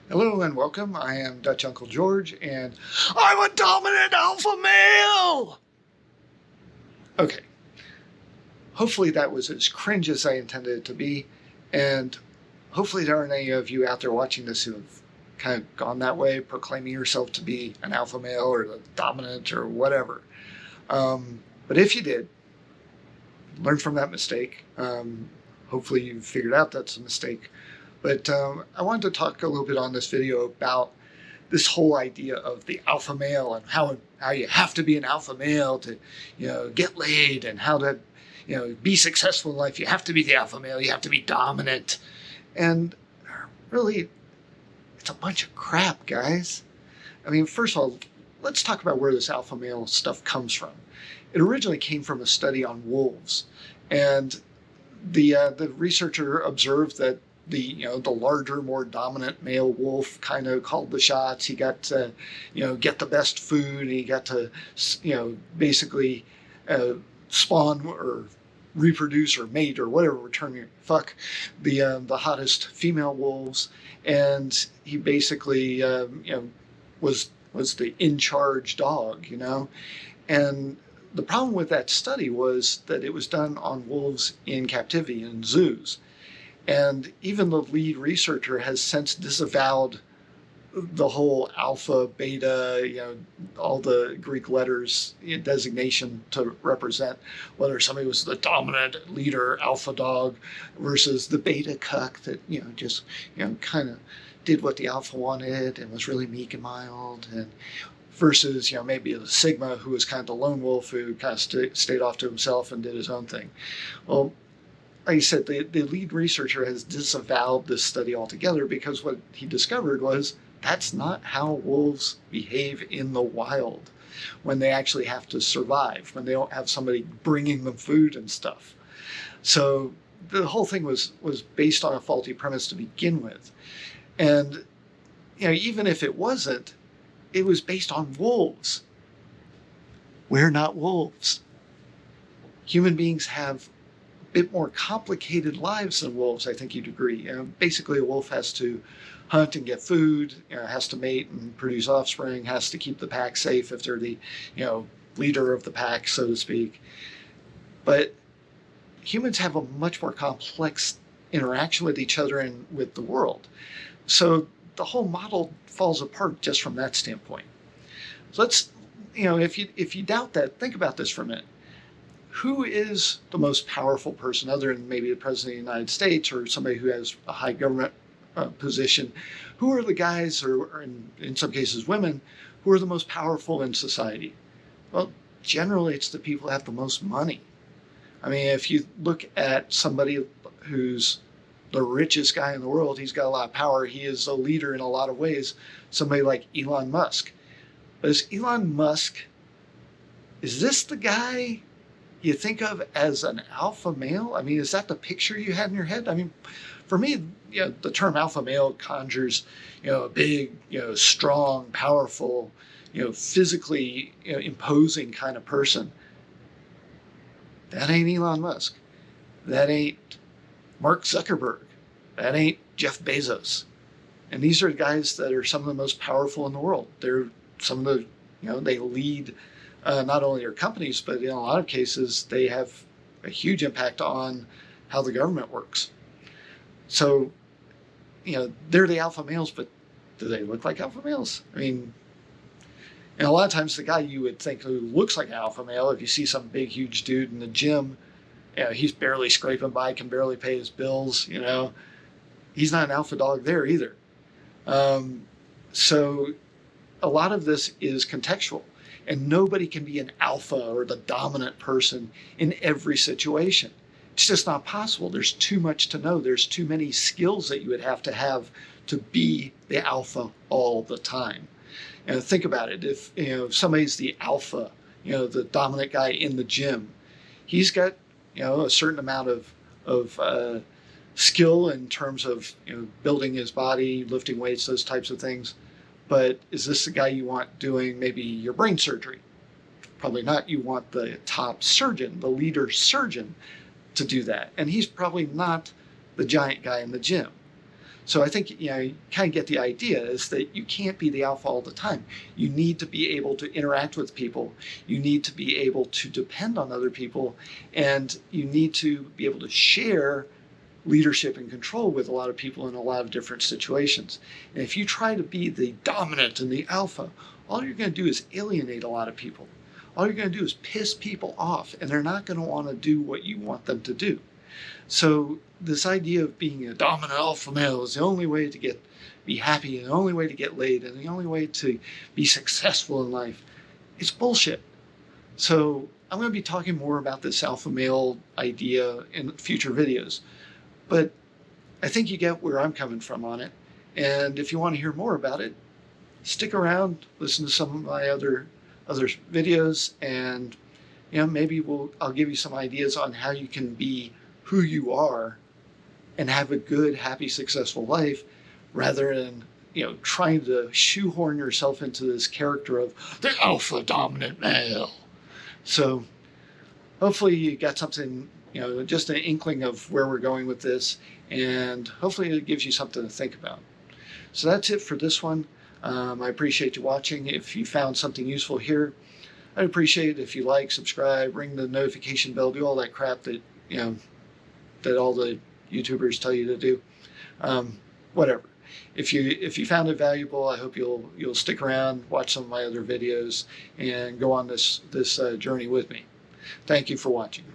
Hello and welcome. I am Dutch Uncle George, and I'm a dominant alpha male! Okay, hopefully that was as cringe as I intended it to be, and hopefully there aren't any of you out there watching this who have kind of gone that way, proclaiming yourself to be an alpha male or the dominant or whatever. But if you did, learn from that mistake. Hopefully you figured out that's a mistake. But I wanted to talk a little bit on this video about this whole idea of the alpha male and how you have to be an alpha male to, get laid, and how to, be successful in life. You have to be the alpha male. You have to be dominant. And really, it's a bunch of crap, guys. I mean, first of all, let's talk about where this alpha male stuff comes from. It originally came from a study on wolves, and the researcher observed that the larger, more dominant male wolf kind of called the shots. He got to get the best food. He got to basically spawn or reproduce or mate or whatever, fuck the hottest female wolves, and he basically was the in charge dog, and the problem with that study was that it was done on wolves in captivity in zoos. And even the lead researcher has since disavowed the whole alpha, beta, all the Greek letters designation to represent whether somebody was the dominant leader, alpha dog, versus the beta cuck that, just, kind of did what the alpha wanted and was really meek and mild, and versus, maybe the sigma, who was kind of the lone wolf who kind of stayed off to himself and did his own thing. Well, like I said, the lead researcher has disavowed this study altogether because what he discovered was that's not how wolves behave in the wild when they actually have to survive, when they don't have somebody bringing them food and stuff. So the whole thing was based on a faulty premise to begin with. And, even if it wasn't, it was based on wolves. We're not wolves. Human beings have bit more complicated lives than wolves, I think you'd agree. Basically, a wolf has to hunt and get food, has to mate and produce offspring, has to keep the pack safe if they're the, leader of the pack, so to speak. But humans have a much more complex interaction with each other and with the world. So the whole model falls apart just from that standpoint. So let's, if you doubt that, think about this for a minute. Who is the most powerful person, other than maybe the President of the United States or somebody who has a high government position? Who are the guys, or in some cases women, who are the most powerful in society? Well, generally it's the people who have the most money. I mean, if you look at somebody who's the richest guy in the world, he's got a lot of power. He is a leader in a lot of ways. Somebody like Elon Musk. But is this the guy you think of as an alpha male? I mean, is that the picture you had in your head? I mean, for me, the term alpha male conjures, a big, strong, powerful, physically imposing kind of person. That ain't Elon Musk. That ain't Mark Zuckerberg. That ain't Jeff Bezos. And these are guys that are some of the most powerful in the world. They're some of the, they lead not only their companies, but in a lot of cases, they have a huge impact on how the government works. So, they're the alpha males, but do they look like alpha males? I mean, and a lot of times the guy you would think who looks like an alpha male, if you see some big, huge dude in the gym, he's barely scraping by, can barely pay his bills, he's not an alpha dog there either. So a lot of this is contextual. And nobody can be an alpha or the dominant person in every situation. It's just not possible. There's too much to know. There's too many skills that you would have to be the alpha all the time. And think about it. If somebody's the alpha, the dominant guy in the gym, he's got a certain amount of skill in terms of building his body, lifting weights, those types of things. But is this the guy you want doing maybe your brain surgery? Probably not. You want the top surgeon, the leader surgeon, to do that. And he's probably not the giant guy in the gym. So I think, you kind of get the idea is that you can't be the alpha all the time. You need to be able to interact with people. You need to be able to depend on other people, and you need to be able to share leadership and control with a lot of people in a lot of different situations. And if you try to be the dominant and the alpha, all you're going to do is alienate a lot of people. All you're going to do is piss people off, and they're not going to want to do what you want them to do. So this idea of being a dominant alpha male is the only way to be happy, and the only way to get laid, and the only way to be successful in life, it's bullshit. So I'm going to be talking more about this alpha male idea in future videos. But I think you get where I'm coming from on it. And if you want to hear more about it, stick around, listen to some of my other videos, and maybe I'll give you some ideas on how you can be who you are and have a good, happy, successful life, rather than trying to shoehorn yourself into this character of the alpha dominant male. So hopefully you got something, just an inkling of where we're going with this, and hopefully it gives you something to think about. So that's it for this one. I appreciate you watching. If you found something useful here, I'd appreciate it if you like, subscribe, ring the notification bell, do all that crap that that all the YouTubers tell you to do. Whatever. If you found it valuable, I hope you'll stick around, watch some of my other videos, and go on this journey with me. Thank you for watching.